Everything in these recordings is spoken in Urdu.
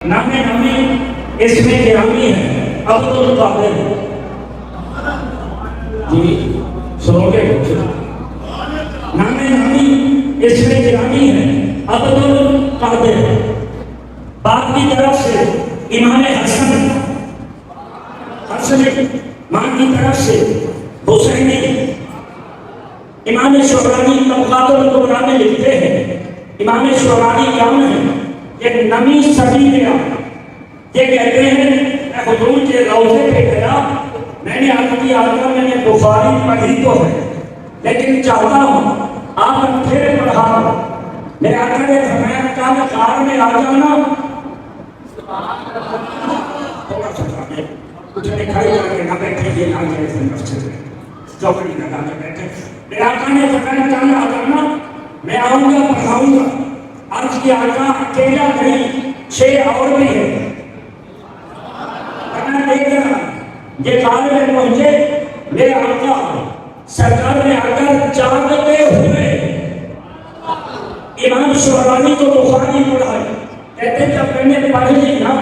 نام نامی اس میں گرامی ہے عبد القادر جی سنو گے نام نامی اس میں گرامی ہے عبد القادر باپ کی طرف سے امام حسن ماں کی طرف سے حسینی امام شعرانی طبقات الکبریٰ میں لکھتے ہیں امام شعرانی کون ہے یہ نویں صدی میں یہ کہتے ہیں میں حضور کے روضے پہ گیا میں نے عرض کیا میں نے بخاری پڑھی تو ہے لیکن چاہتا ہوں آپ پھر پڑھا میرے آقا نے فرمایا کیا کار میں آ جانا کچھ نہیں کھڑے کر کے نہ بیٹھے یہ نہ جائے مسجد میں چوکڑی لگا کے بیٹھے میرے آقا نے فرمایا کیا آ جانا میں آؤں گا پڑھاؤں گا عرض کی آقا اکیلا نہیں 6 اور بھی ہے میں دیکھ رہا یہ کار میں پہنچے میرے آقا سرکار نے آ کر جاگتے ہوئے امام شعرانی کو بخاری پڑھائی کہتے جب میں نے پڑھ لی نا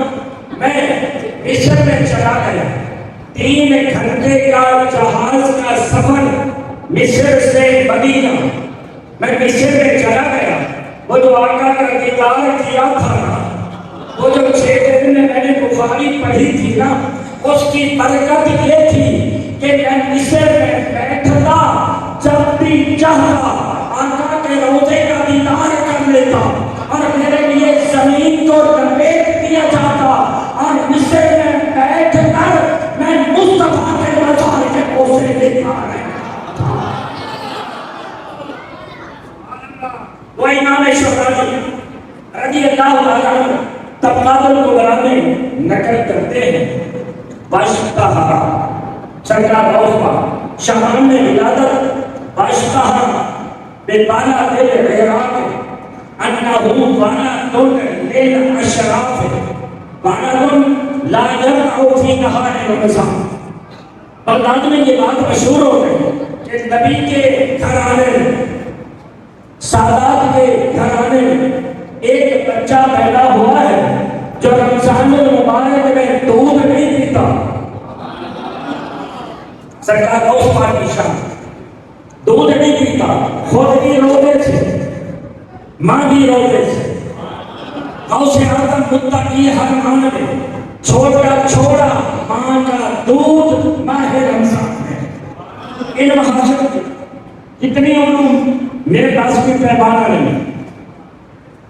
میں مصر میں چلا گیا 3 گھنٹے کا جہاز کا سفر مصر سے مدینہ میں مصر میں چلا گیا وہ جو آقا کا دیدار کیا تھا نا وہ جو 6 دن میں نے بخاری پڑھی تھی نا اس کی برکت یہ تھی کہ میں مصر میں بیٹھتا جب بھی چاہتا آقا کے روضے کا دیدار کر لیتا اور میرے لیے زمین کو لپیٹ دیا جاتا اور مصر میں بیٹھ کر میں مصطفیٰ کے مزار کے بوسے دیکھا رہا وہ امام شعرانی رضی اللہ عنہ طبقات الکبریٰ میں نقل کرتے ہیں باشتہا سرکار روضہ شاہان میں ولادت باشتہا بے بالا دل عراق انہو وانا دن لیل اشراف وانا دن لا یرعو فی نہار رمضان بغداد میں یہ بات مشہور ہو گئی کہ نبی کے گھرانے سادات کے گھرانے میں ایک بچہ پیدا ہوا ہے جو رمضان المبارک میں دودھ نہیں پیتا سرکار غوث پاک کی شان دودھ نہیں پیتا خود بھی روزے سے ماں بھی روزے سے غوث اعظم متقی ہر ماہ میں چھوٹا ماں کا دودھ ماہ رمضان ہے ان محاصر جتنی علوم میرے پاس بھی پیمانہ نہیں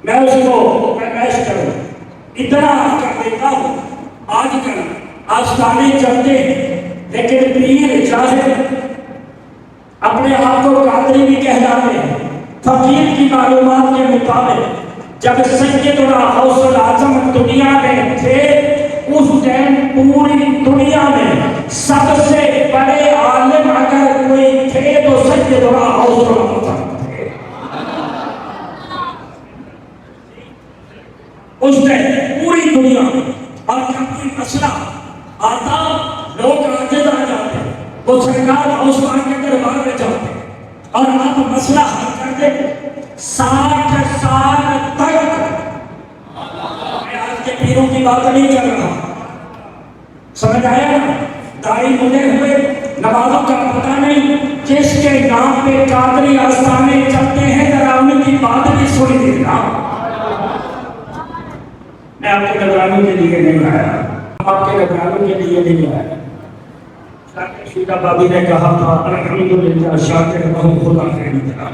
میں اس کو پیش کروں اتنا کر دیتا ہوں آج کل آستانے چلتے ہیں لیکن پیر چاہے اپنے آپ کو قادری بھی کہلاتے ہیں فقیر کی معلومات کے مطابق جب سیدنا غوث الاعظم دنیا میں تھے اس ٹائم پوری دنیا میں سب سے بڑے عالم اگر کوئی تھے تو سیدنا غوث الاعظم اس نے پوری دنیا اور جب کوئی مسئلہ آتا لوگ عاجز آ جاتے وہ سرکار غوث پاک کے دربار میں جاتے اور آپ مسئلہ حل کر دیں 60 سال تک میں آج کے پیروں کی بات نہیں کر رہا سمجھ آیا نا داڑھی مجھے ہوئے نمازوں کا پتہ نہیں جس کے نام پہ قادری آستانے چلتے ہیں ذرا ان کی بات بھی سن لینا میں آپ کے نگرانوں کے لیے نہیں آیا آپ کے نگرانوں کے لیے نہیں آیا شیدہ بابی نے کہا تھا الحمدللہ شاکر بہت خدا خیری تھا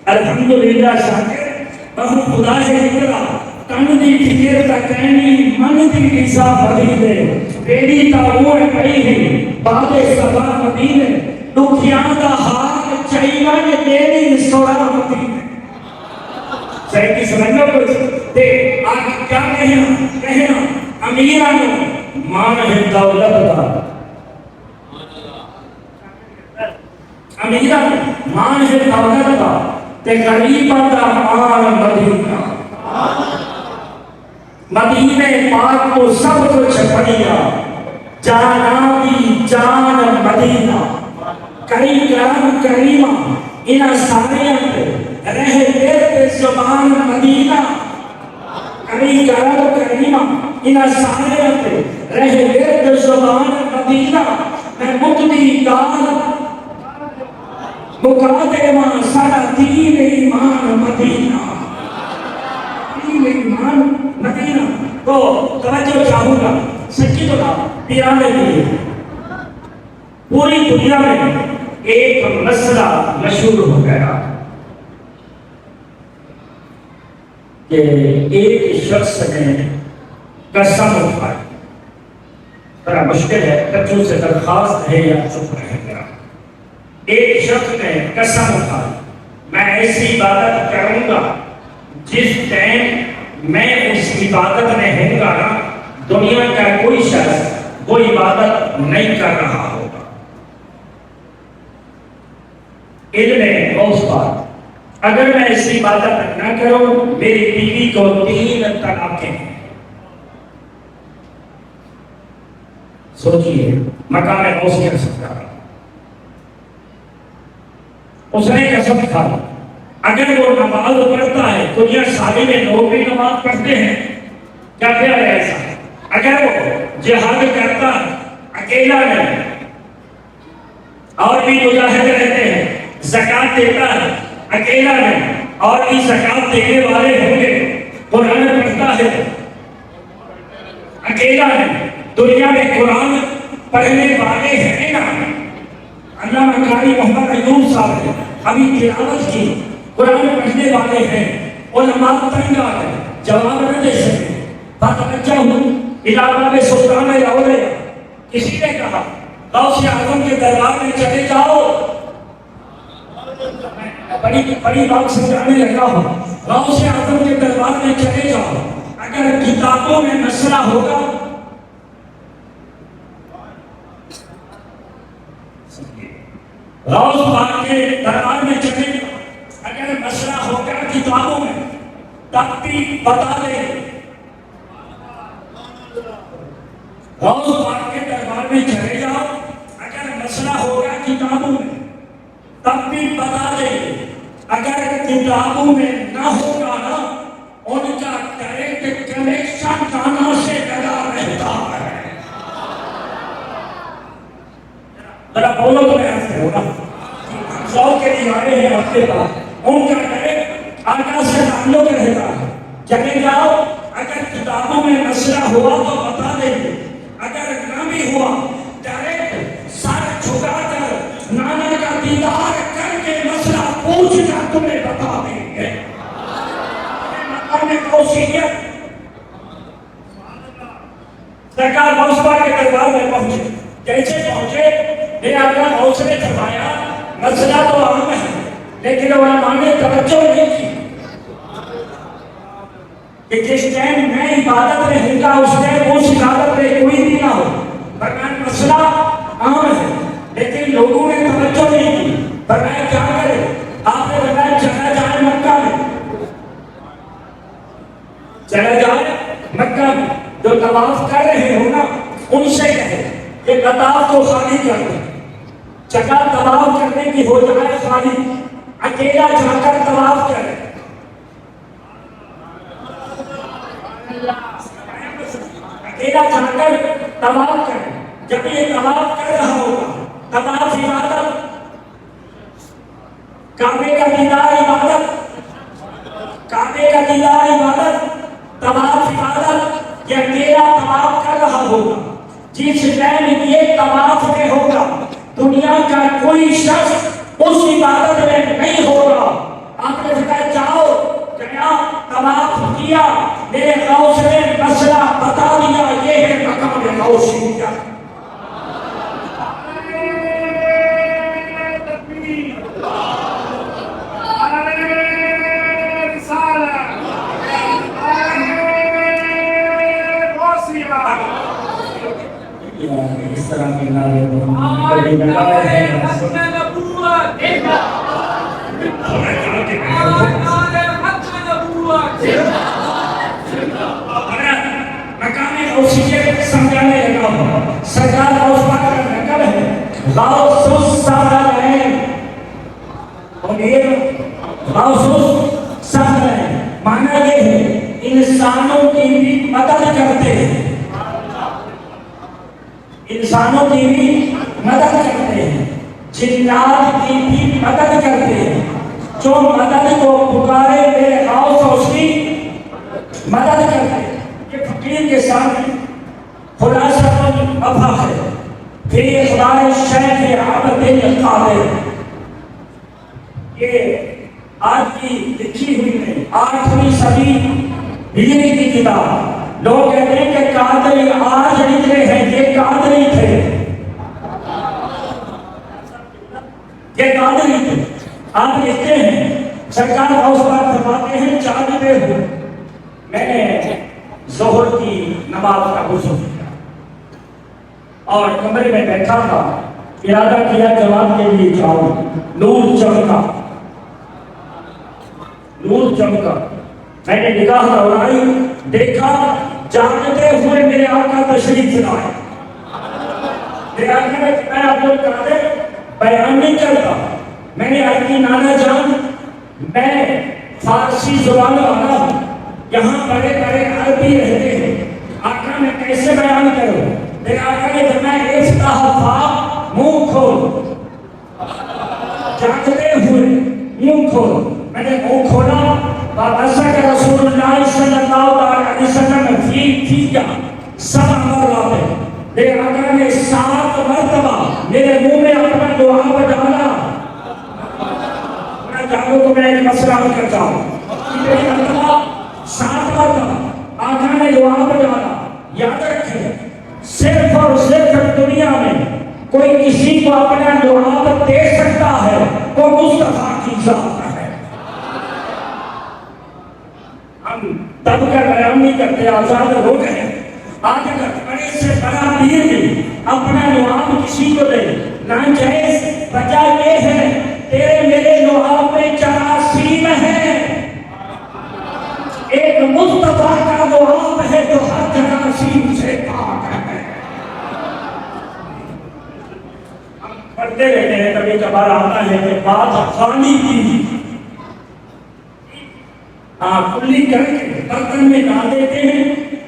الحمدللہ شاکر بہت خدا خیری تھا کن دی فکر تا کہنی من دی عیسیٰ بدی دے بیڑی تا اوڑ پئی ہے باد سبا مدینے دکھیاں دا ہاتھ چاہیے دیری سوڑا مدینے صحیح کی سمجھنا پڑے آج کیا کہنا امیرانو مان ہے دولت دا امیرانو مان ہے دولت دا تے غریبہ دا مان مدینہ مدینہ پاک کو سب کچھ پڑیا جانا دی جان مدینہ کریم کریمہ انہا سارے رہ دے زبان مدینہ علی کرم کریمہ انہا سارے پہ رہ ورد زبان مدینہ میں مقدی گال مقادمہ سارا دین ایمان مدینہ دین ایمان مدینہ تو توجہ چاہوں گا سچی تو پیران لیے پوری دنیا میں ایک مسئلہ مشہور ہو گیا کہ ایک شخص نے قسم اٹھائی. بڑا مشکل ہے، بچوں سے درخواست ہے یا چپ رہے گا. ایک شخص نے قسم اٹھائی میں ایسی عبادت کروں گا جس ٹائم میں اس عبادت میں ہوں گا نا دنیا کا کوئی شخص وہ عبادت نہیں کر رہا ہوگا. علم اس بات اگر میں اس عبادت نہ کروں میری بیوی کو 3 طلاقیں ہیں. سوچئے مقام غوث کر سکتا ہے. اس نے قسم کھائی اگر وہ نماز پڑھتا ہے تو یہ سارے میں لوگ بھی نماز پڑھتے ہیں کیا پھر ایسا اگر وہ جہاد کرتا ہے اکیلا نہیں اور بھی مجاہد رہتے ہیں زکوٰۃ دیتا ہے اکیلا نہیں اور بھی زکوٰۃ دینے والے ہوں گے قرآن پڑھتا ہے اکیلا نہیں دنیا میں قرآن پڑھنے والے ہیں نا علامہ قاری محمد ایوب صاحب نے ابھی تلاوت کی قرآن پڑھنے والے ہیں علماء تنگ آ گئے جواب نہ دے سکے. بتوجہ ہوں علاقہ میں سلطان الاولیاء کسی نے کہا غوث اعظم کے دربار میں چلے جاؤ. بڑی بات سمجھانے لگا ہوں غوث اعظم کے دربار میں چلے جاؤ اگر کتابوں میں مسئلہ ہوگا غوث پاک کے دربار میں چلے جاؤ اگر مسئلہ ہوگا کتابوں میں تب بھی بتا دے. غوث پاک کے دربار میں چلے جاؤ اگر مسئلہ ہوگا کتابوں میں تب بھی بتا دے. اگر کتابوں میں نہ ہوگا نا ان کا ڈائریکٹ کنیکشن کہاں سے لگا رہتا ہے. ذرا بولو تو میں ایسے ہوگا سو کے لیے آئے ہیں آپ کے پاس ان کا ڈائریکٹ آقا سے تعلق رہتا ہے. چلے جاؤ اگر کتابوں میں مسئلہ ہوا تو بتا دیں گے اگر نہ بھی ہوا ڈائریکٹ سر جھکا کر نانا کا دیدار کر کے مسئلہ پوچھ کر تمہیں بتا دیں گے. مقام غوثیت سرکار غوث پاک کے دربار میں پہنچے. کیسے پہنچے؟ میرے آقا غوث نے فرمایا مسئلہ تو عام ہے لیکن علماء نے توجہ نہیں کی کہ جس ٹائم میں عبادت میں ہوں گا اس ٹائم اس عبادت میں کوئی بھی نہ ہو. فرمایا مسئلہ عام ہے لیکن لوگوں نے توجہ نہیں کی. فرمایا کیا کرے؟ آپ نے بتایا چلا جائے مکہ میں. چلا جائے مکہ میں جو طواف کر رہے ہو نا ان سے کہے کہ طواف کو خالی کر دیں. جگہ طواف کرنے کی ہو جائے خالی اکیلا جا کر طواف کرے. اکیلا جا کر طواف کرے. جب یہ طواف کر رہا ہوگا طواف عبادت کعبے کا دیدار عبادت کعبے کا دیدار عبادت طواف عبادت یہ اکیلا طواف کر رہا ہوگا. جس ٹائم یہ طواف میں ہوگا دنیا کا کوئی شخص اس عبادت میں نہیں ہوگا. آپ نے کہا جاؤ گیا طواف کیا میرے غوث نے مسئلہ بتا دیا یہ ہے مقام غوثیت. اس طرح کے نعرے کبھی لگائے ہیں مقام غوثیت سمجھانے لگا ہوں. سرکار غوث پاک کا نقل ہے غوث الثقلین اور یہ غوث الثقلین معنی یہ ہے ان انسانوں کی بھی مدد کرتے ہیں، انسانوں کی بھی مدد کرتے ہیں، جنات کی بھی مدد کرتے ہیں۔ جو مدد کو پکارے میرے غوث اس کی مدد کرتے ہیں۔ یہ فقیر کے سامنے خلاصہ الوفا ہے فی اخبار شیخ عبد القادر۔ یہ آج کی لکھی ہوئی ہے 8ویں صدی ہجری کی کتاب۔ لوگ کہتے ہیں کہ قادری آج نکلے ہیں، یہ قادری تھے، یہ قادری تھے۔ آپ لکھتے ہیں سرکار غوث پاک فرماتے ہیں 4 بجے ہوئے میں نے ظہر کی نماز کا غسل کیا اور کمرے میں بیٹھا تھا، ارادہ کیا جواب کے لیے جاؤں، نور چمکا، نور چمکا، میں نے نگاہ دوڑائی، دیکھا جاگتے ہوئے میرے آقا تشریف لائے۔ میرے آقا نے میں عبد القادر بیان نہیں کرتا، میں نے عرض کی نانا جان میں فارسی زبان والا ہوں، یہاں بڑے بڑے عربی رہتے ہیں، آقا میں کیسے بیان کروں؟ میرے آقا نے فرمایا افتح فا، منہ کھول، جاگتے ہوئے منہ کھول۔ میں نے منہ کھولا، وَبَصَقَ رسول اللہ صلی اللہ علیہ وسلم فی 7 مرات، میرے آقا نے 7 مرتبہ میرے منہ میں اپنا دعا ڈالا۔ میں جانوں تو میں ایک مسئلہ حل کرتا ہوں، 7 مرتبہ آقا نے دعا ڈالا۔ یاد رکھیں صرف اور صرف دنیا میں کوئی کسی کو اپنا دعا دے سکتا ہے وہ مصطفیٰ کی ذات ہے۔ ہم دب کر بیان نہیں کرتے، آزاد ہو گئے۔ آج اگر بڑے سے بڑا پیر بھی اپنا لعاب کسی کو دے ناجائز، وجہ یہ ہے تیرے میرے لعاب میں جراثیم ہے، ایک مصطفیٰ کا لعاب ہے جو ہر جراثیم سے پاک ہے۔ ہم پڑھتے رہتے ہیں، کبھی کبھار آتا ہے کہ بات خانی کی کلی کر کے برتن میں ڈال دیتے ہیں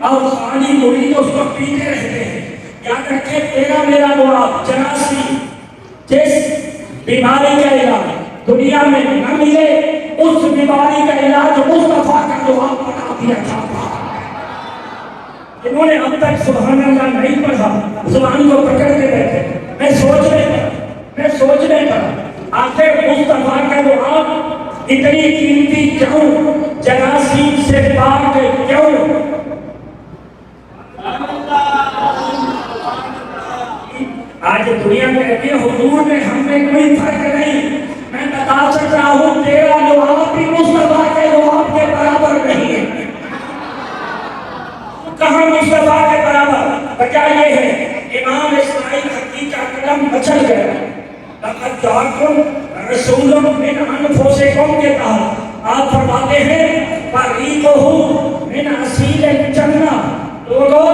اور خالی گولی کو اس کو پیتے رہتے ہیں۔ یاد رکھے تیرا میرا لعاب جراثیم، جس بیماری کا علاج دنیا میں نہ ملے اس بیماری کا علاج مصطفیٰ کا لعاب بنا دیا جاتا ہے۔ انہوں نے اب تک سبحان اللہ نہیں پڑھا، زبان کو پکڑ کے بیٹھے۔ میں سوچنے پر آخر مصطفیٰ کا لعاب اتنی قیمتی کیوں، جراثیم سے پاک کیوں؟ آج دنیا میں رہتے حضور میں ہم میں کوئی فرق نہیں۔ میں بتا سکتا ہوں تیرا لعاب بھی مصطفیٰ کے لعاب کے برابر نہیں ہے۔ کہاں مصطفیٰ کے برابر؟ وجہ یہ ہے امام اسماعیل حقی کا قلم مچل گیا۔ لقد جاءکم رسول من انفسکم کے تحت آپ فرماتے ہیں فریقہ من اصیل الجنہ۔ لوگوں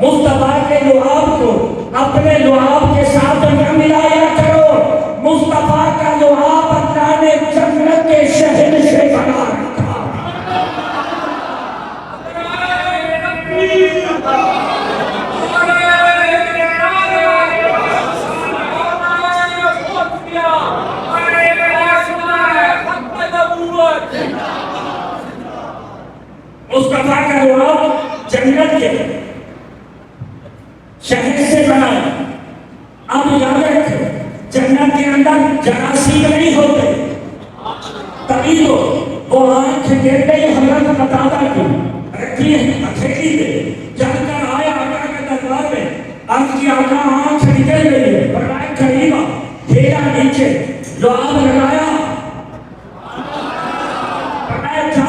مصطفیٰ کے لعاب کو اپنے لعاب کے ساتھ نہ ملایا کرو، مصطفیٰ کا لعاب اللہ نے جنت کے شہر سے بنا رکھا۔ مصطفیٰ کا لعاب جنت کے شہر سے بنا ہے۔ اب یاد رکھو جنت کے اندر جراثیم نہیں ہوتے، تبھی تو وہ آنکھ گر گئی حضرت قتادہ کی رکھی ہے ہتھیلی پہ، چل کر آیا آقا کے دربار میں، عرض کی آقا آنکھ نکل گئی ہے، فرمایا قریبا، پھیرا نیچے، لعاب لگایا، فرمایا جا،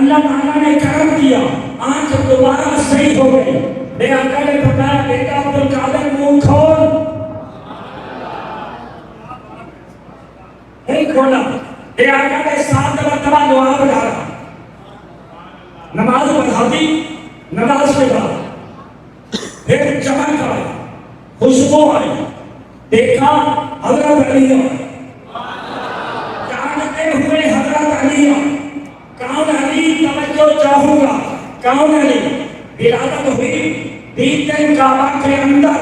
اللہ تعالیٰ نے کرم کیا، آنکھ دوبارہ صحیح ہو گئی۔ میرے آقا نے فرمایا بیٹا عبد القادر منہ کھول، منہ کھولا۔ میرے آقا نے 7 مرتبہ لعاب ڈالا، نماز پڑھا دی، نماز کے بعد پھر چمک آئی، خوشبو آئی، دیکھا حضرت علی آئے، جانتے ہوئے حضرت علی آئے۔ کون علی؟ توجہ چاہوں گا، کون علی؟ ولادت ہوئی 3 دن کعبہ کے اندر،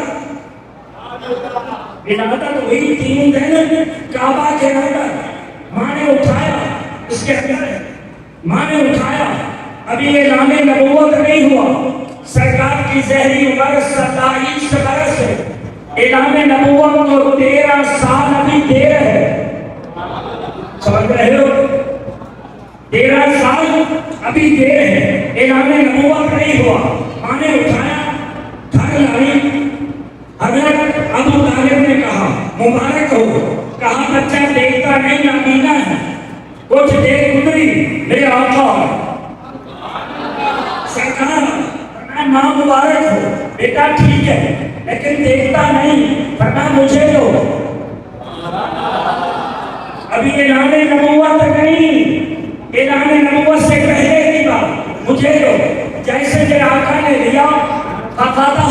ولادت ہوئی 3 دن کعبہ کے اندر، ماں نے اٹھایا، اس کے اندر ماں نے اٹھایا، ابھی اعلان نبوت نہیں ہوا، سرکار کی زہری عمر 27 برس ہے، اعلان نبوت کو 13 سال ابھی دیر ہے، سمجھ رہے ہو؟ 13 سال ابھی دیر ہے، اعلان نبوت نہیں ہوا، ماں نے اٹھایا، گھر لائی، حضرت ابو طالب نے کہا مبارک ہو، کہا بچہ دیکھتا نہیں آمینہ ہے، کچھ دیر گزری میرے آقا سرکار فرمایا ماں مبارک ہو، بیٹا ٹھیک ہے لیکن دیکھتا نہیں، فرمایا مجھے دو، ابھی اعلان نبوت نہیں، اعلان نبوت سے پہلے کی بات، مجھے دو، جیسے میرے آقا نے دیا، فقاطہ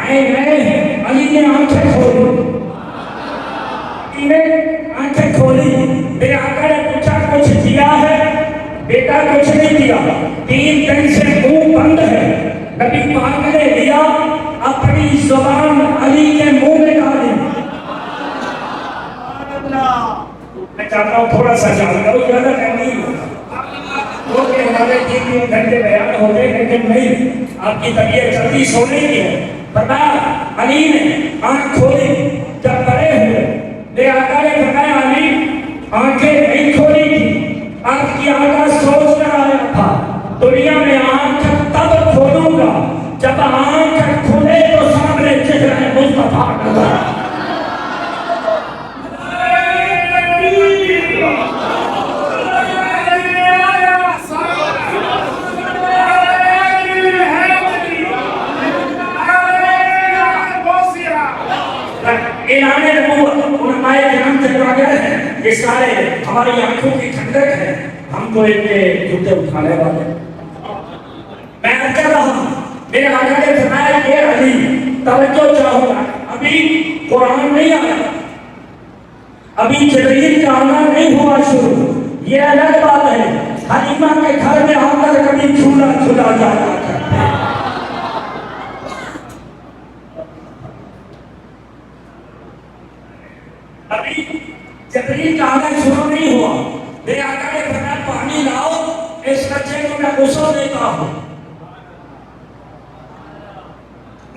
علی نے آنکھیں کھولی، علی نے آنکھیں کھولی، میرے آقا نے پوچھا کچھ دیا ہے؟ بیٹا کچھ نہیں دیا، 3 دن سے منہ بند ہے، نبی پاک نے دیا، اپنی زبان علی کے منہ میں ڈالی۔ میں چاہتا ہوں تھوڑا سا جان کرو، زیادہ ٹائم نہیں ہوگا، کیونکہ ہمارے 3 گھنٹے بیان ہو گئے، لیکن نہیں، آپ کی طبیعت جلدی سونے کی ہے۔ فرمایا علی نے آنکھ کھولی، جب بڑے ہوئے میرے آقا نے فرمایا علی آنکھیں نہیں کھولی تھی، آپ کی آقا سوچ رہا تھا دنیا میں آنکھ تب کھولوں گا جب آنکھ کھلے تو سامنے چہرہ مصطفیٰ نظر آئے۔ اعلان نبوت علماء کرام سے جو گئے ہیں، یہ سارے ہماری آنکھوں کی ٹھنڈک ہے، ہم تو ان کے جوتے اٹھانے والے۔ میں کہہ رہا ہوں میرے آقا نے فرمایا کہ علی توجہ چاہو، ابھی قرآن نہیں آیا، ابھی جبریل کا آنا نہیں ہوا شروع، یہ الگ بات ہے، حلیمہ کے گھر میں آ کر کبھی جھولا جھولا جاتا کرتے ہیں۔ ابھی جبریل کا آنا شروع نہیں ہوا، میرے آقا نے فرمایا پانی لاؤ، اس بچے کو میں غسل دیتا ہوں۔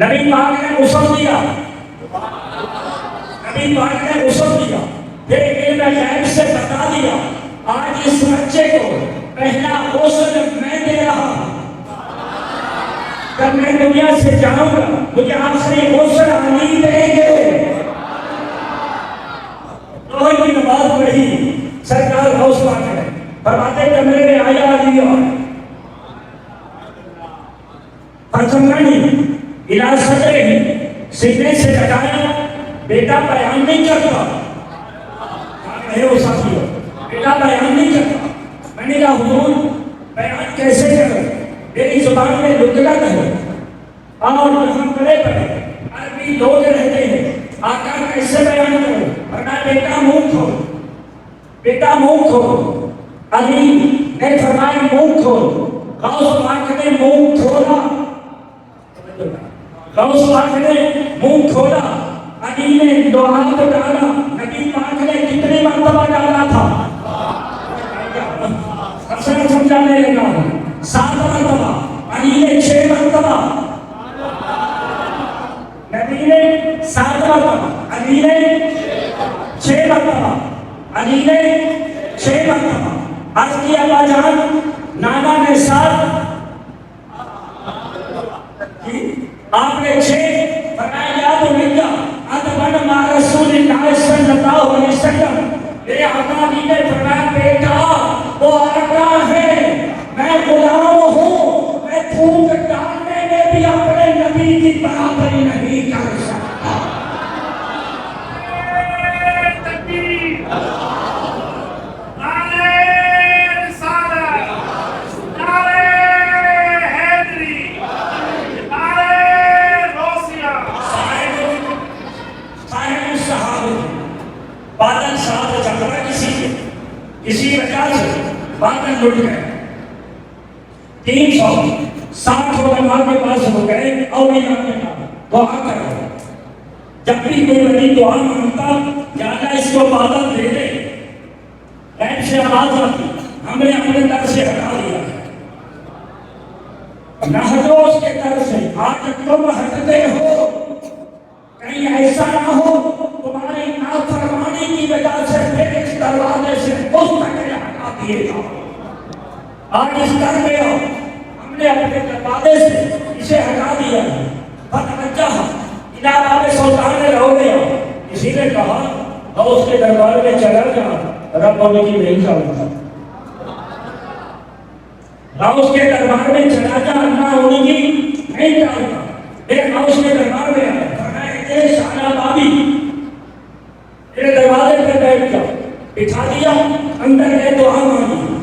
نبی پاک نے غسل دیا، نبی پاک نے غسل دیا، پھر علم غیب سے بتا دیا آج اس بچے کو پہلا غسل میں دے رہا ہوں، جب میں دنیا سے جاؤں گا مجھے آخری غسل علی دیں گے۔ روح کی نماز پڑھی، سرکار غوث پاک ہے، فرماتے کمرے میں آیا علی اور فرزمانی الہ صدرہ سینے سے لگایا، بیٹا بیان نہیں کرتا، کہے وہ ساتھیوں بیٹا بیان نہیں کرتا، میں نے کہا حضور بیان کیسے کروں، میری زبان میں لغت ہے اور ہم بڑے بڑے عربی لوگ رہتے ہیں، آقا کیسے بیان کروں، فرمایا بیٹا منہ کھول، بیٹا منہ کھول، علی نے فرمایا منہ کھول، غوث پاک نے منہ کھولا، غوث پاک نے منہ کھولا، علی نے دو ہاتھ ڈالا، نبی پاک نے کتنی مرتبہ ڈالا تھا، اکثر سمجھانے لگا ہوں، 7 مرتبہ، علی نے 6 مرتبہ، نبی نے 7 مرتبہ، علی نے 6 مرتبہ، علی نے 6 مرتبہ، عرض کی ابا جان نانا نے 7، آپ نے 6، فرمایا یاد ہوگا ادبن ما رسول اللہ صلی اللہ علیہ وسلم، میرے آقا علی نے فرمایا بیٹا وہ آقا ہے، میں غلام ہوں، میں پھونک ڈالنے میں بھی اپنے نبی کی برابری نہیں کر سکتا۔ بادل ساتھ چل رہا کسی وجہ سے بادل لٹ گئے، 300 اللہ کے پاس ہو گئے اور دعا کرو. جب بھی کوئی بڑی دعا مانگتا یا اللہ اس کو بادل دے دے، غیب سے آواز آتی، ہم نے اپنے در سے ہٹا دیا ہے. نہ ہٹو اس کے در سے. آج تم ہٹتے ہو، کہیں ایسا نہ ہو تمہاری نافرمانی کی وجہ سے پھر اس دروازے سے مستقل ہٹا دیے جاؤ. آج اس در میں ہو، ہم نے اپنے دروازے سے اسے ہٹا دیا ہے. فتوجہ الی باب سلطان رہو گیا. کسی نے کہا اور اس کے دربار میں چلا جا، رب ہونے کی نہیں چاہتا. اس کے دربار میں چلا جا، اللہ ہونے کی نہیں چاہتا. ایک اس کے دربار میں آیا، فرمایا شانا بابی میرے دروازے پہ بیٹھ جاؤ. بٹھا دیا، اندر گئے دعا مانگی.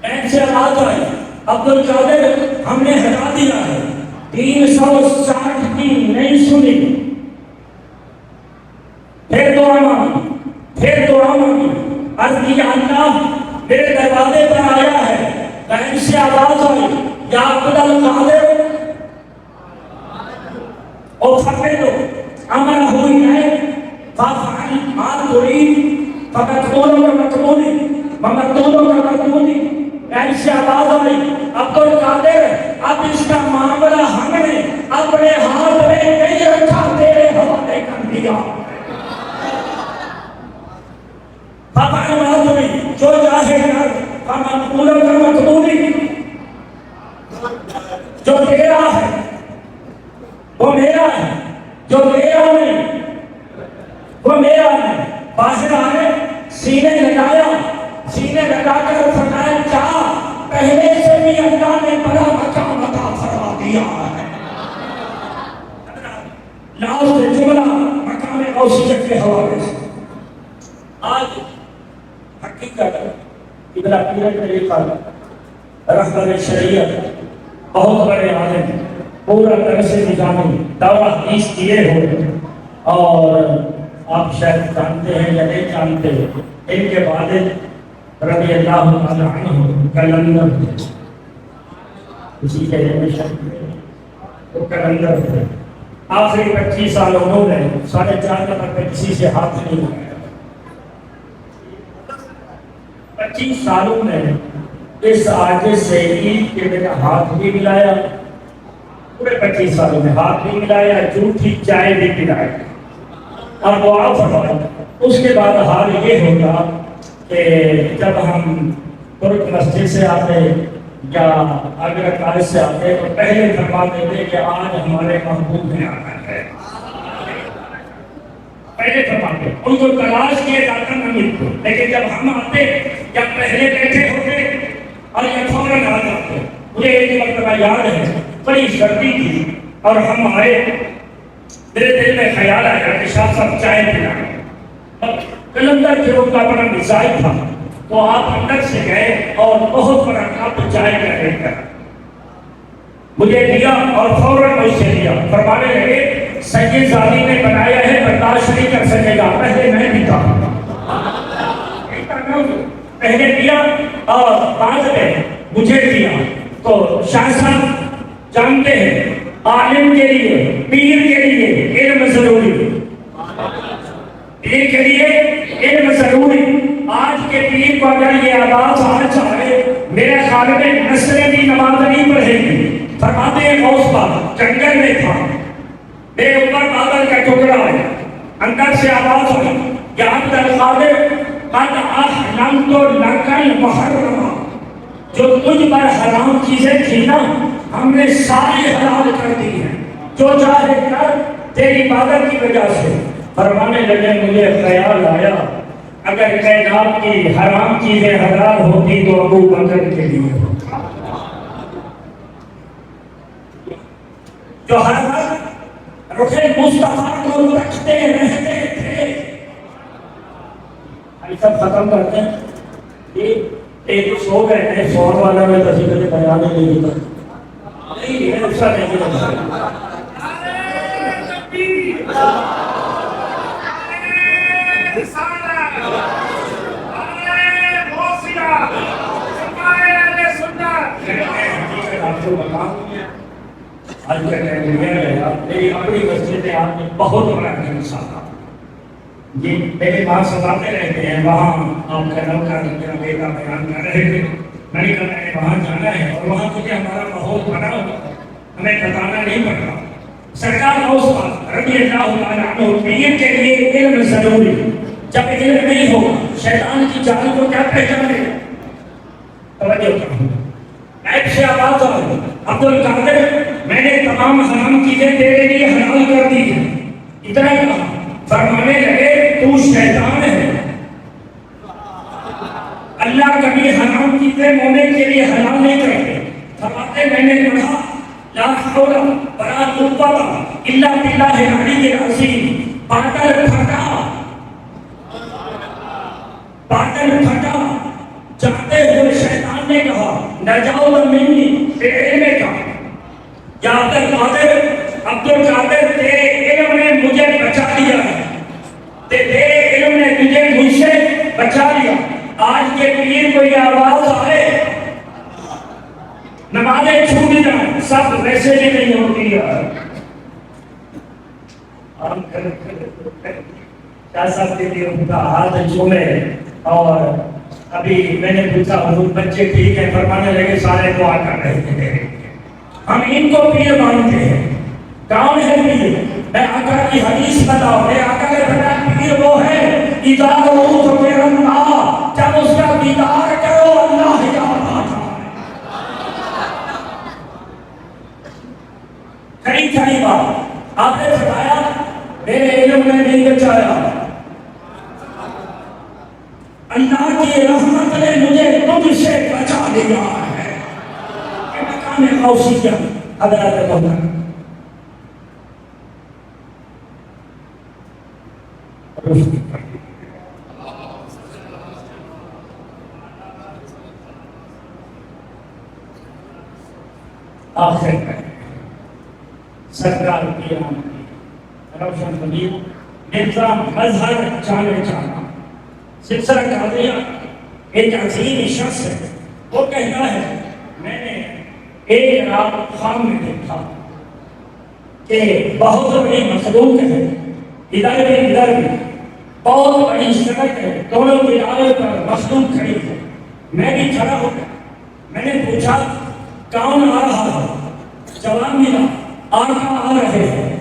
ایک سے آواز آئی، عبد القادر ہم نے ہٹا دیا ہے. 360 کی نہیں سنی. پھر دعا مانگی، پھر دعا مانگی. عرض کیا اللہ میرے دروازے پر آیا ہے. غیب سے آواز آئی، یا عبد القادر او فقیدو امر ہوئی ہے فافعل ما تريد فمقتول مقتول ومقتول مقتول. غیب سے آواز آئی، عبد القادر اب اس کا معاملہ ہم نے اپنے ہاتھ میں نہیں رکھا، تیرے حوالے کر دیا. فافعل ما تريد، جو چاہے کر. فمقتول مقتول، جو تیرا ہے وہ میرا ہے، جو میرا نہیں وہ میرا ہے. باہر آئے، سینے لگایا، سینے لگا کر فرمایا چاہ پہلے سے بھی اللہ نے بڑا مقام عطا فرما دیا ہے. لاسٹ جملہ مقام غوثیت کے حوالے سے. آج حقیقت ابن عقیدت طریقہ رہبر شریعت بہت بڑے عالم، پورا درس نظامی دورہ حدیث کیے ہوئے، اور آپ شاید جانتے ہیں یا نہیں جانتے، ان کے والد رضی اللہ تعالی عنہ کلندر تھے. اسی کے میں شک وہ کلندر تھے. آخری 25 سال انہوں نے 4.5 نمبر پہ کسی سے ہاتھ نہیں لگایا. 25 سالوں میں اس آگے سے عید کے میرا ہاتھ بھی ملایا. پورے 25 سالوں میں ہاتھ بھی ملایا، جھوٹی چائے بھی پلائی اور دعا فرمائی. اس کے بعد حال یہ ہوگا کہ جب ہم ترک مسجد سے آتے یا آگرہ کالج سے آتے تو پہلے فرماتے تھے کہ آج ہمارے محبوب نے آنا ہے. پہلے فرماتے ان کو تلاش کیے جاتا نہ ملتے، لیکن جب ہم آتے جب پہلے بیٹھے ہوتے اور یہ فوراً آ جاتے. مجھے ایک مرتبہ یاد ہے، بڑی سردی تھی اور ہم آئے، میرے دل میں خیال آیا کہ شاہ صاحب چائے پلائیں. کلندر جو کا بڑا مزاج تھا تو آپ اندر سے گئے اور بہت بڑا کپ چائے کا لے کر مجھے دیا اور فوراً اسے دیا. فرمانے لگے سید زادی نے بنایا ہے، برداشت نہیں کر سکے گا، پہلے میں پیتا ہوں. پہلے دیا اور بعد میں مجھے دیا. تو شاہ صاحب جانتے ہیں عالم کے لیے، پیر کے لیے علم ضروری، پیر کے لیے علم ضروری. آج کے پیر کو اگر یہ آواز آ جائے میرے خیال میں نسلیں بھی نماز نہیں پڑھے گی. فرماتے ہیں غوث پاک جنگل میں تھا، میرے اوپر بادل کا ٹکڑا ہے، اندر سے آواز آئی یا عبد القادر قد احلمت لک المحرمہ، جو تجھ پر حرام چیزیں تھی نا ہم نے ساری حلال کر دی ہیں، جو چاہے کر تیری عبادت کی وجہ سے. فرمانے لگے مجھے خیال آیا اگر کائنات کی حرام چیزیں حلال ہوتی تو ابو بکر کے لیے جو ہر وقت رخ مصطفیٰ کو رکھتے رہتے تھے. سب ختم کرتے ہیں. ایک سو گئے ہیں، 100 والا میں کسی کسی بیان نہیں دیتا نہیں ہے، اس کا نہیں ہوتا. آپ کو بتاؤں آج کے ٹائم میں گیا میری اپنی مسجد میں آپ نے بہت بڑا جلسہ تھا جی، میرے بات سناتے رہتے ہیں، وہاں آپ کا نوکر میرا بیٹا بیان کر رہے تھے، میں نے کہا میں نے وہاں جانا ہے اور وہاں کیونکہ ہمارا ماحول بنا ہوا ہے، ہمیں بتانا نہیں پڑتا۔ سرکار غوث رضی اللہ تعالیٰ عنہ پیر کے لیے علم ضروری، جب علم نہیں ہوگا شیطان کی چال کو کیا پہچانے گا؟ توجہ کرو، ایپ سے آواز آئی، عبد القادر میں نے تمام حرام چیزیں تیرے لیے حلال کر دی ہیں، اتنا ہی کہا، فرمانے لگے تو شیطان ہے، اللہ کبھی حرام چیزیں مومن کے لیے حلال نہیں کرتے۔ فرماتے میں نے پڑھا لا حول ولا قوت الا باللہ العلی العظیم، بادل پھٹا جاتے ہوئے شیطان نے کہا نجاؤ منی علم کا، یا عبد القادر تیرے علم نے مجھے بچا لیا ہے، تیرے علم نے تجھے مجھ سے بچا لیا۔ آج کے پیر کو یہ آواز آئے نمازیں چھوٹ جائیں، سب ویسے بھی نہیں ہوتی ہے۔ کیا سب کے لیے ان کا ہاتھ چومے، اور ابھی میں نے پوچھا حضور بچے ٹھیک ہے؟ فرمانے لگے سارے دعا کر رہے تھے۔ ہم ان کو پیر مانتے ہیں۔ کون ہے پیر؟ میں آقا کی حدیث بتاؤ، میں آقا نے بتایا پیر وہ ہے اذا رؤوت بالله، جب اس کا دیدار کرو اللہ یاد آتا ہے۔ کئی بار آپ نے بتایا میرے علم نے نہیں بچایا، اللہ کی رحمت نے مجھے تم سے بچا لیا ہے۔ یہ مقام غوثیہ حضرت مولانا آخر میں سرکار کی روشن ضمیر مرزا مظہر جانے جانا سلسلہ قادریہ ایک عظیم شخص ہے۔ وہ کہتا ہے میں نے ایک رات خواب میں دیکھا کہ بہت بڑی مخلوق ہے، ادھر بھی بہت بڑی سڑک ہے، دونوں کنارے پر مخلوق کھڑی ہے، میں بھی کھڑا ہو گیا۔ میں نے پوچھا کون آ رہا ہے؟ جواب ملا آقا آ رہے ہیں،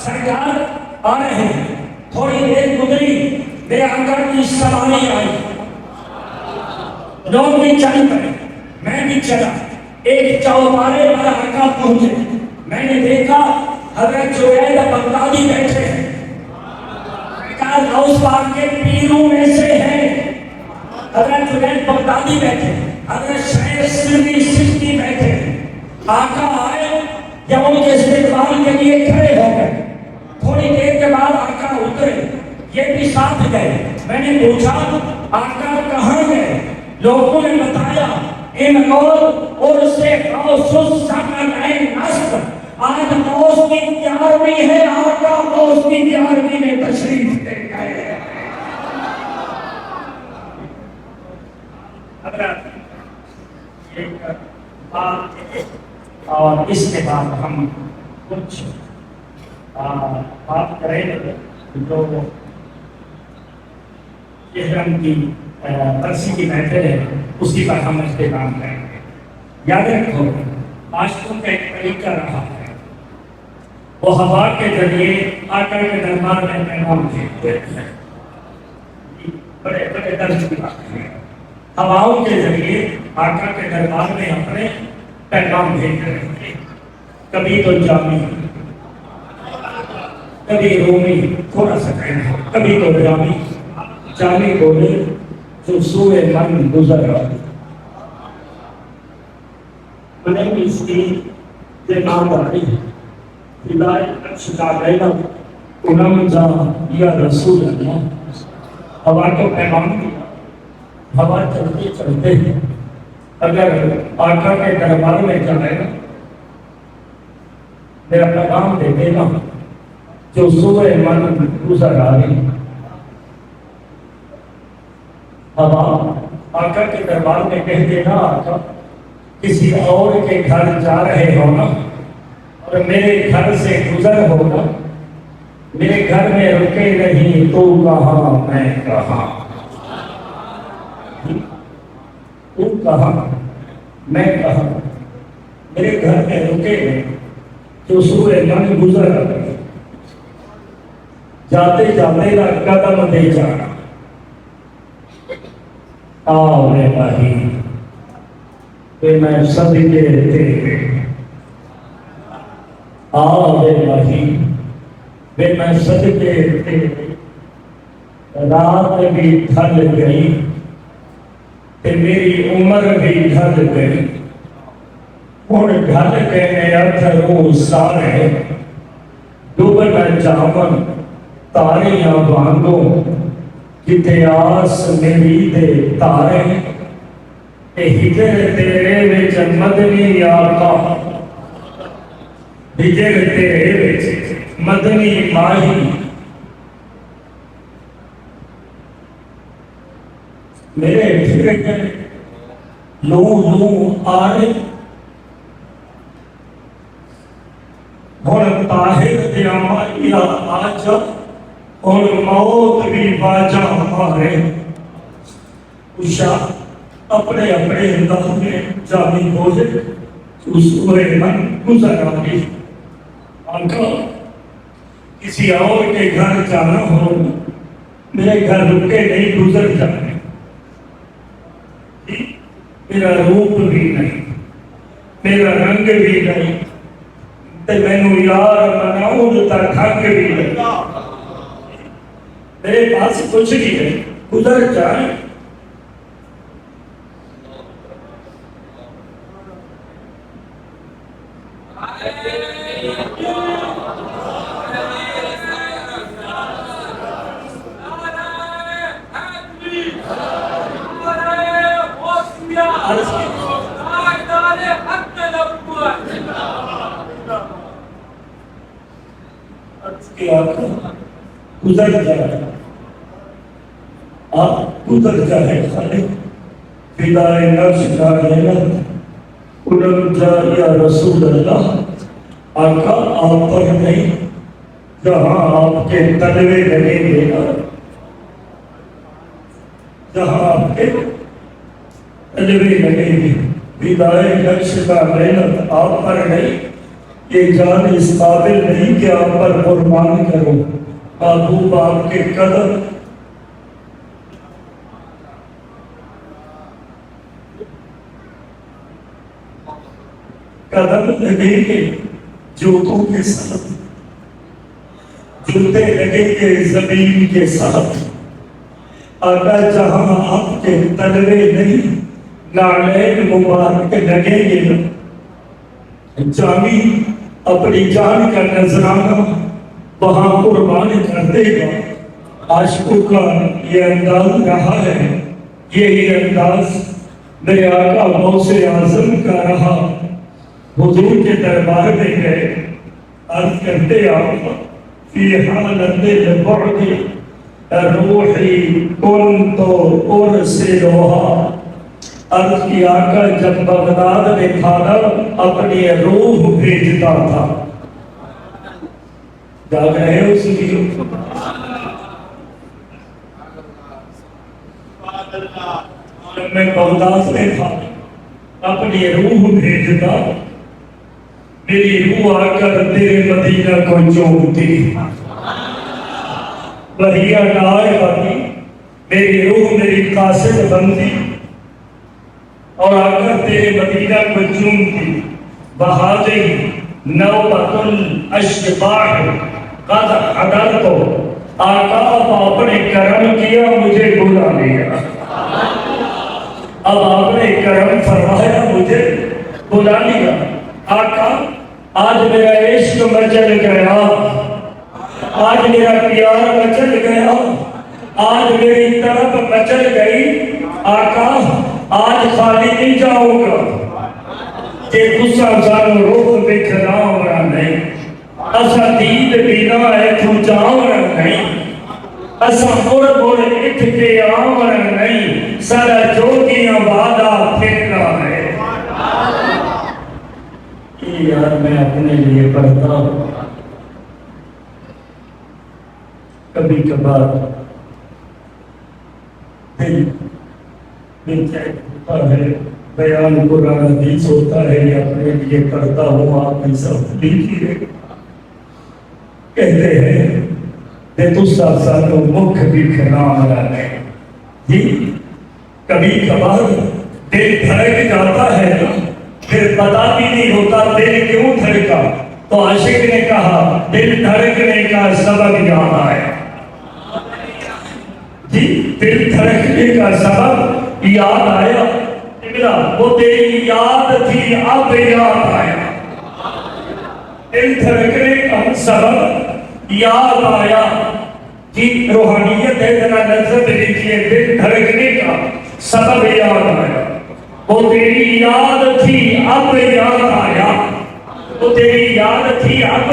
سرکار آ رہے ہیں۔ تھوڑی دیر گزری، میرے آقا کی سواری آئی، لوگ بھی چل پڑے، میں بھی چلا۔ ایک چوبارے پر آقا پہنچے، میں نے دیکھا حضرت جنید بغدادی بیٹھے ہیں، غوث پاک کے پیروں میں سے ہیں، حضرت جنید بغدادی بیٹھے، حضرت شیخ سلمی سلمی بیٹھے۔ آقا آئے جب ان کے استقبال کے لیے کھڑے ہو گئے، تھوڑی دیر کے بعد آقا اترے، یہ بھی ساتھ گئے۔ میں نے پوچھا آقا کہاں گئے؟ لوگوں نے بتایا ان اور سے غوث الزمن نصب، آج غوث کی 11ویں ہے، آقا غوث کی 11ویں میں تشریف لے گئے۔ اور اس کے بعد ہم کچھ بات کریں جو احرام کی برسی کی محفل ہے، اس کی پر ہم اختتام کریں گے۔ یاد رکھو عاشقوں کا ایک طریقہ رہا ہے، وہ ہوا کے ذریعے آقا کے دربار میں پیغام بھیجتے ہیں، بڑے بڑے درج کی بات ہے، ہواؤں کے ذریعے آقا کے دربار میں اپنے پیغام بھیج رہے ہیں۔ کبھی تو جامی، کبھی رومی، تھوڑا سا کہنا، کبھی تو جامی بولے جو سوئے من گزر رہا انہیں بھی اس کی دماغ آئی ہے۔ ہدایت بخش کا کہنا انم جا یا رسول اللہ، ہوا کو پیغام دیا، ہوا چلتے چلتے ہیں اگر آقا کے دربار میں جائے گا میرا پیغام دے دے گا جو سوئے من گزر آ رہی۔ ہوا آقا کے دربار میں کہہ دینا آقا کسی اور کے گھر جا رہے ہو نا اور میرے گھر سے گزر ہو نا، میرے گھر میں رکے نہیں تو کہاں میں کہاں، تو کہاں میں کہاں، میرے گھر میں رکے نہیں جو سورہ من گزر آئے، جاتے جاتے نہ قدم دے جانا، آؤ میرے بھائی کہ میں صدقے تیرے، آؤ میرے بھائی کہ میں صدقے تیرے، رات بھی ڈھل گئی کہ میری عمر بھی ڈھل گئی، ہن ڈھل گئے اتھرو سارے، ڈوب نہ جاون تاریاں وانگوں، کتے آس میری دے تارے، کہ ہجر تیرے وچ مدنی آقا، ہجر تیرے وچ مدنی ماہی، میرے پھر لو آرے، ہن طاہر دے آمائیا آجا، ہن موت بھی باجا مارے، اشا اپنے اپنے انداز میں جانی بولے اس سورہ من گزر آگی، آقا کسی اور کے گھر جانا ہو میرے گھر رکے نہیں گزر جانے، میرا روپ بھی نہیں میرا رنگ بھی نہیں تے مینوں یار مناؤں تا ٹھگ بھی نہیں، میرے پاس کچھ نہیں ہے گزر جائے، گزر جائے آپ گزر جائے خالق، فدائے نفس کا نعمت علم جا یا رسول اللہ، آقا آپ پر نہیں جہاں آپ کے تلوے لگیں گے نا، جہاں آپ کے تلوے لگیں گے، فدائے نفس کا نعمت آپ پر نہیں، یہ جان اس قابل نہیں کہ آپ پر قربان کرو، محبوب آپ کے قدم قدم لگیں گے جوتوں کے ساتھ، جوتے لگیں گے زمین کے ساتھ، آقا جہاں آپ کے تلوے نہیں نعلین مبارک لگیں گے، جامی اپنی جان کا نذرانہ وہاں قربان کر دے گا، عاشقوں کا یہ انداز رہا ہے، یہی انداز میرے آقا غوث اعظم کا رہا، حضور کے دربار میں گئے، عرض کرتے آقا فی حالت البعد روحی کنت ارسلها، عرض کی آقا جب بغداد میں کھانا اپنی روح بھیجتا تھا، جاگ رہے ہو اس لیے میں بغداد میں تھا اپنی روح بھیجتا، میری روح آ کر تیرے مدینہ کو چومتی، وہی آئے باقی میری روح میری قاصد بنتی اور آ کر تیرے مدینہ کو چومتی، بہادی نوبت الاشباح قد حضرت، آقا آپ نے کرم کیا مجھے بلا لیا، اب آپ نے کرم فرمایا مجھے بلا لیا، آقا آج میرا عشق مچل گیا، آج میرا پیار مچل گیا، آج میری طرف مچل گئی، آقا آج خالی نہیں جاؤں گا کہ غصہ زانو روح میں کھلاؤں رہا نہیں، اسا دید بینا ہے تو جاؤں رہا نہیں، اسا مڑ مڑ اٹھ کے آؤں رہا نہیں، سارا جو کیا وعدہ پھر رہا ہے، یہ یار میں اپنے لیے پڑھتا ہوں، کبھی کبھار دل ہوتا ہے، بیان قرآن حدیث ہوتا ہے، یہ اپنے لیے کرتا ہوں، آپ بھی سب لیجیے۔ کہتے ہیں کہ تو ساتھ مکھ بھی کھنام رہا ہے جی، کبھی کبھار دل دھڑک جاتا ہے نا، پھر پتا بھی نہیں ہوتا دل کیوں دھڑکا، تو عاشق نے کہا دل دھڑکنے کا سبب یاد آیا جی، دل دھڑکنے کا سبب یاد آیا، وہ تیری یاد تھی اب یاد آیا، دل دھڑکنے کا سبب یاد آیا جی، روحانیت ہے، ذرا نظر دیکھیے، دل دھڑکنے کا سبب یاد آیا، وہ تیری یاد تھی اب یاد آیا، وہ تیری یاد تھی اب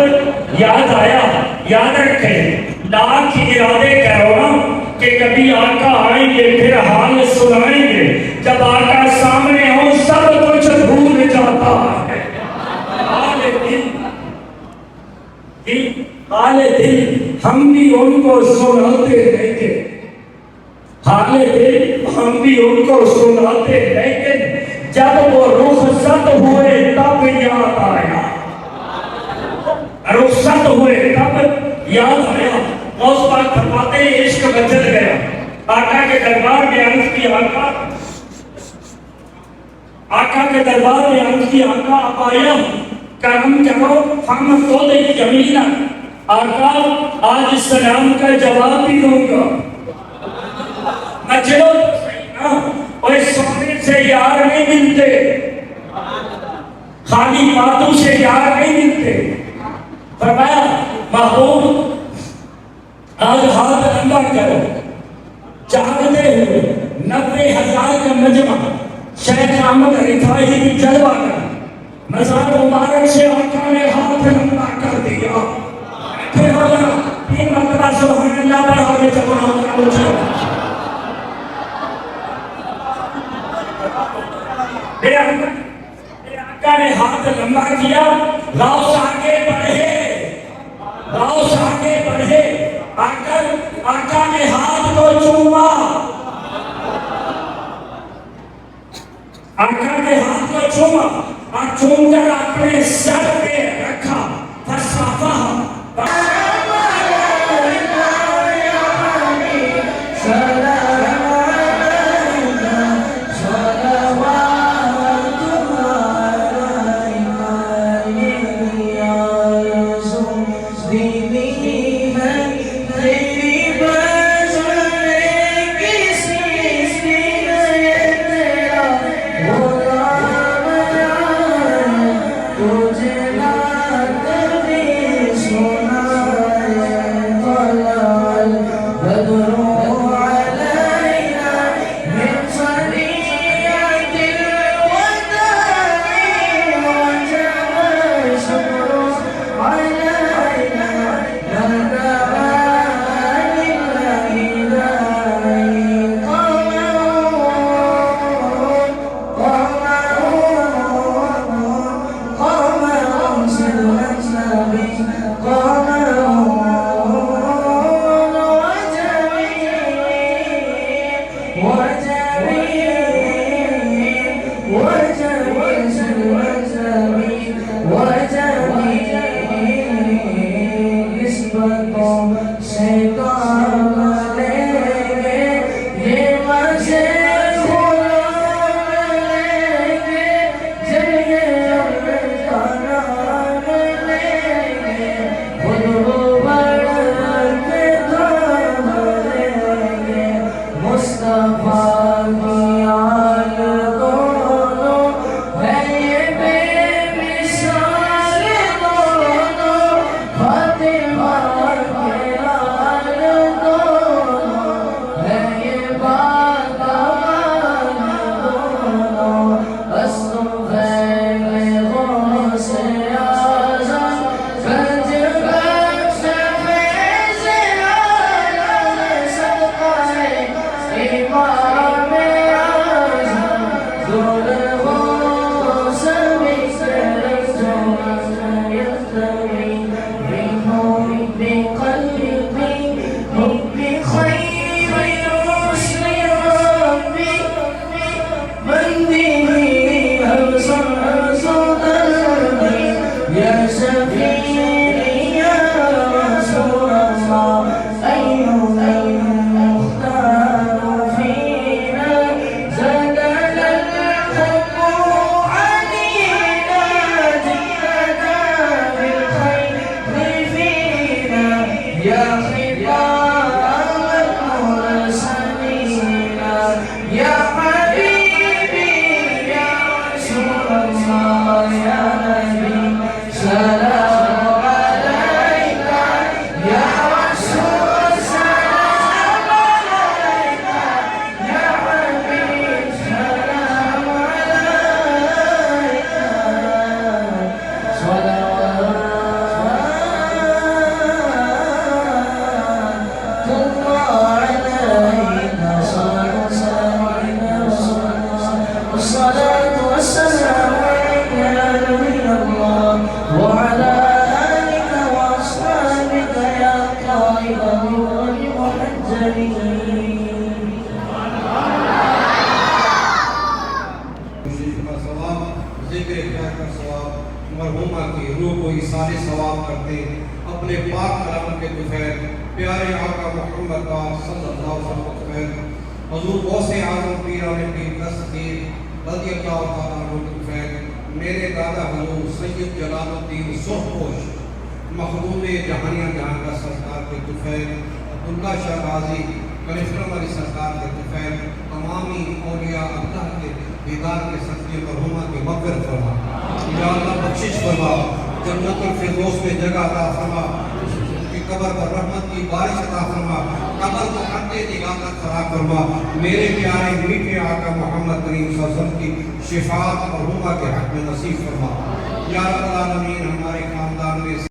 یاد آیا۔ یاد رکھیں، لاکھ ارادے کرو نا کہ کبھی آقا آئیں گے پھر حال سنائیں گے، جب آقا سامنے ہو سب کچھ بھول جاتا ہے۔ حال دل ہم بھی ان کو سناتے رہتے، حال دل ہم بھی ان کو سناتے رہتے، جب وہ رخصت ہوئے تب یاد آیا، رخصت ہوئے تب یاد آیا۔ غوث پاک فرماتے ہیں عشق بچل گیا، آقا کے دربار میں عرض کی آقا کے دربار میں عرض کی آقا اب آیا کرم کرو فہم تو دے جمیلہ، آقا آج سلام کا جواب بھی دوں گا، مجلو اور سونے سے یار نہیں ملتے، خالی باتوں سے یار نہیں ملتے۔ فرمایا محبوب آج ہاتھ لمبا کرو، جاگتے ہوئے 90,000 کا مجمع شیخ احمد رفاعی کی جلوہ کر، مزار مبارک سے آقا نے ہاتھ لمبا کر دیا، پھر ہو گیا 3 مرتبہ سبحان اللہ پر آگے جب میرے آقا نے ہاتھ لمبا کیا، غوث آگے بڑھے، غوث آگے بڑھے، آقا نے ہاتھ کو چوما، آقا نے ہاتھ کو چوما اور چوم کر اپنے سر پہ رکھا، فصافہ سونا مرحومہ کی روح کو ایصال ثواب کرتے اپنے پاک کلام کے طفیل پیارے آقا محمد صلی اللہ علیہ وسلم کے طفیل حضور غوث اعظم پیران پیر دستگیر رضی اللہ تعالیٰ عنہ کے طفیل میرے دادا حضور سید جلال الدین سرخپوش مخدوم جہانیہ جہاں کا سرکار کے طفیل عبداللہ شاہ غازی کلفٹر علی سرکار کے طفیل تمامی اولیاء اللہ کے دیدار کے صدقے مرحومہ کی مغفرت فرما یا اللہ بخشش فرما جنت الفردوس میں جگہ عطا فرما کی قبر پر رحمت کی بارش عطا فرما قبر کو حد نگاہت فرا فرما میرے پیارے میٹھے آقا محمد کریم صلی اللہ علیہ وسلم کی شفاعت مرحومہ کے حق میں نصیب فرما یا رب العالمین ہمارے خاندان میں